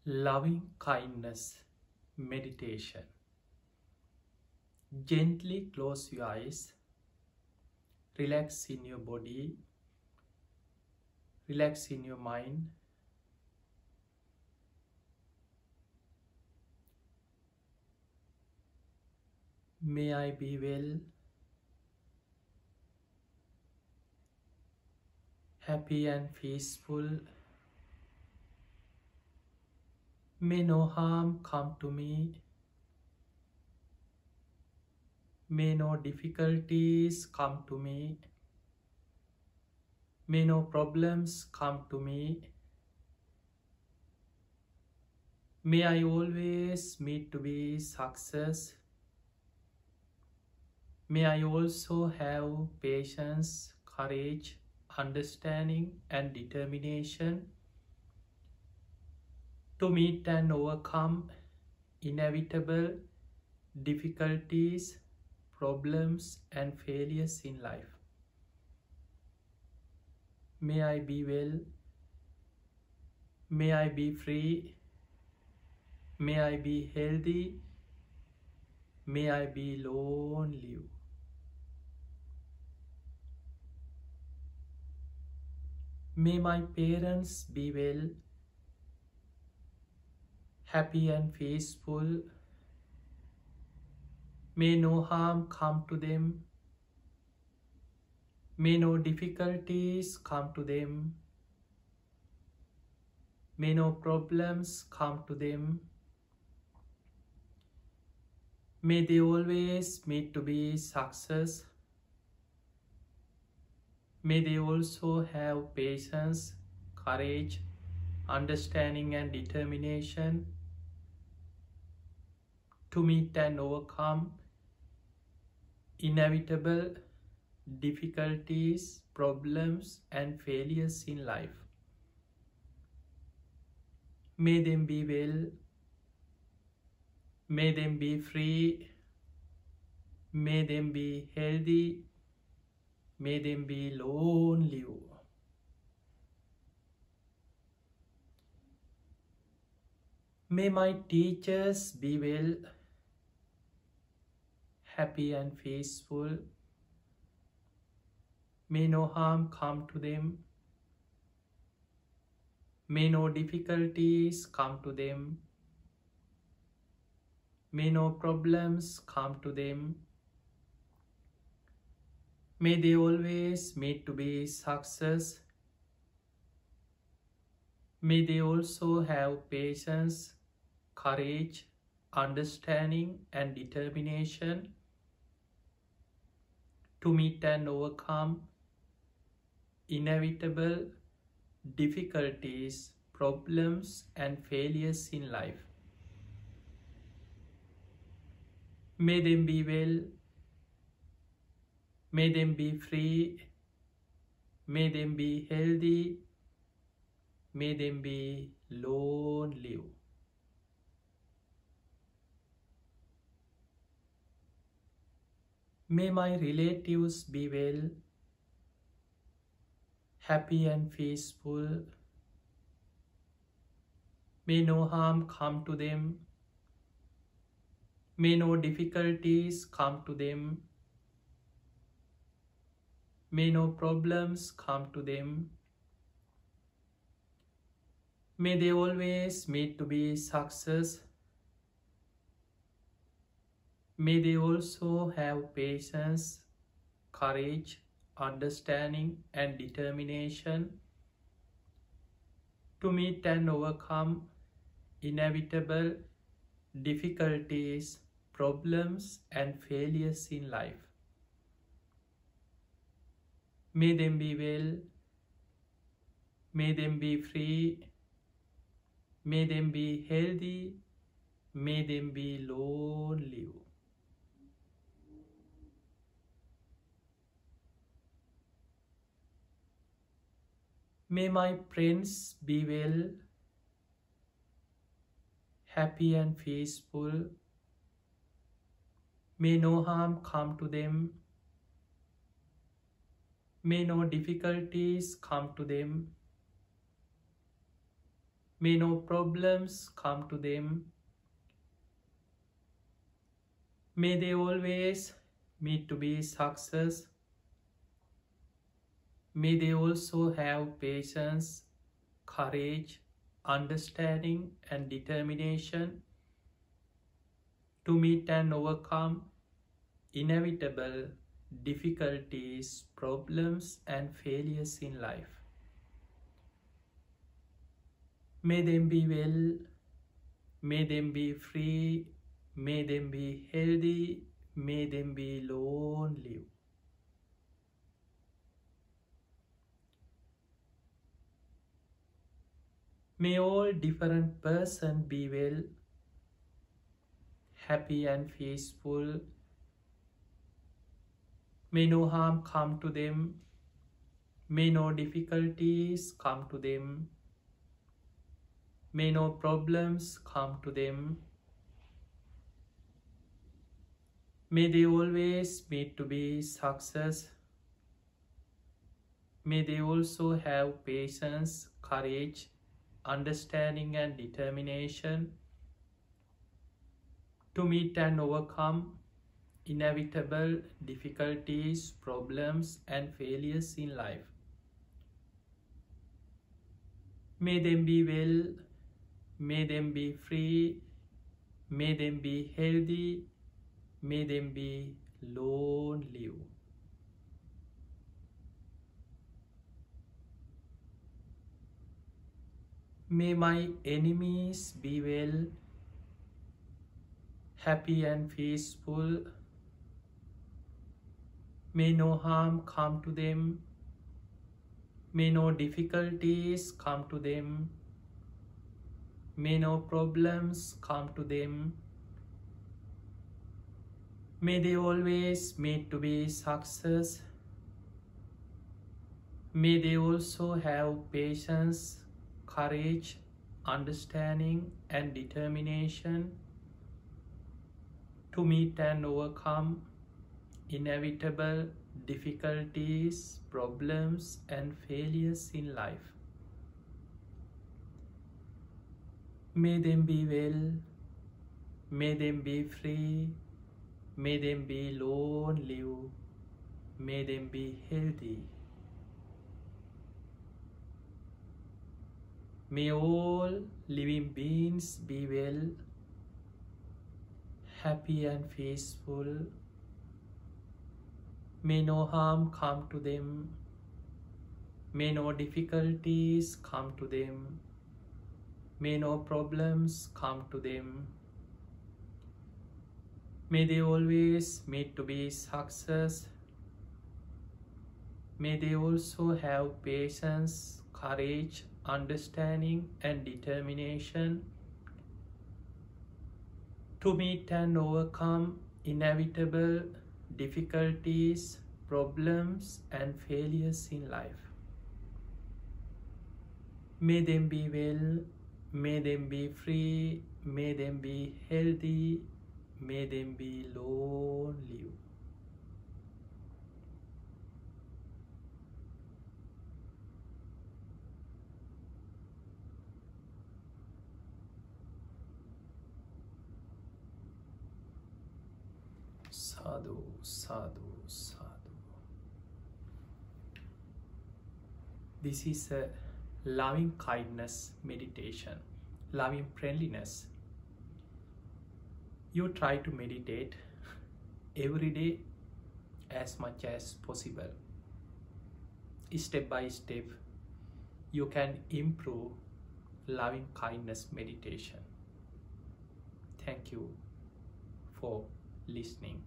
Loving kindness meditation. Gently close your eyes, relax in your body, relax in your mind. May I be well, happy and peaceful. May no harm come to me. May no difficulties come to me. May no problems come to me. May I always meet to be success. May I also have patience, courage, understanding and determination to meet and overcome inevitable difficulties, problems and failures in life. May I be well. May I be free. May I be healthy. May I be long live. May my parents be well, happy and peaceful. May no harm come to them. May no difficulties come to them. May no problems come to them. May they always meet to be success. May they also have patience, courage, understanding and determination to meet and overcome inevitable difficulties, problems and failures in life. May them be well. May them be free. May them be healthy. May them be long live. May my teachers be well, happy and peaceful. May no harm come to them. May no difficulties come to them. May no problems come to them. May they always meet to be success. May they also have patience, courage, understanding and determination to meet and overcome inevitable difficulties, problems and failures in life. May them be well. May them be free. May them be healthy. May them be long live. May my relatives be well, happy and peaceful. May no harm come to them. May no difficulties come to them. May no problems come to them. May they always meet to be success. May they also have patience, courage, understanding and determination to meet and overcome inevitable difficulties, problems and failures in life. May them be well. May them be free. May them be healthy. May them be long live. May my friends be well, happy and peaceful. May no harm come to them. May no difficulties come to them. May no problems come to them. May they always meet to be success. May they also have patience, courage, understanding and determination to meet and overcome inevitable difficulties, problems and failures in life. May them be well, may them be free, may them be healthy, may them be long live. May all different persons be well, happy and peaceful. May no harm come to them. May no difficulties come to them. May no problems come to them. May they always meet to be success. May they also have patience, courage, understanding and determination to meet and overcome inevitable difficulties, problems and failures in life. May them be well, may them be free, may them be healthy, may them be long live. May my enemies be well, happy and peaceful. May no harm come to them. May no difficulties come to them. May no problems come to them. May they always meet to be success. May they also have patience, courage, understanding and determination to meet and overcome inevitable difficulties, problems and failures in life. May them be well, may them be free, may them be long live, may them be healthy. May all living beings be well, happy and peaceful. May no harm come to them. May no difficulties come to them. May no problems come to them. May they always meet to be success. May they also have patience, courage, understanding and determination to meet and overcome inevitable difficulties, problems and failures in life. May them be well, may them be free, may them be healthy, may them be long live. Sadhu, sadhu, sadhu. This is a loving kindness meditation, loving friendliness. You try to meditate every day as much as possible. Step by step, you can improve loving kindness meditation. Thank you for listening.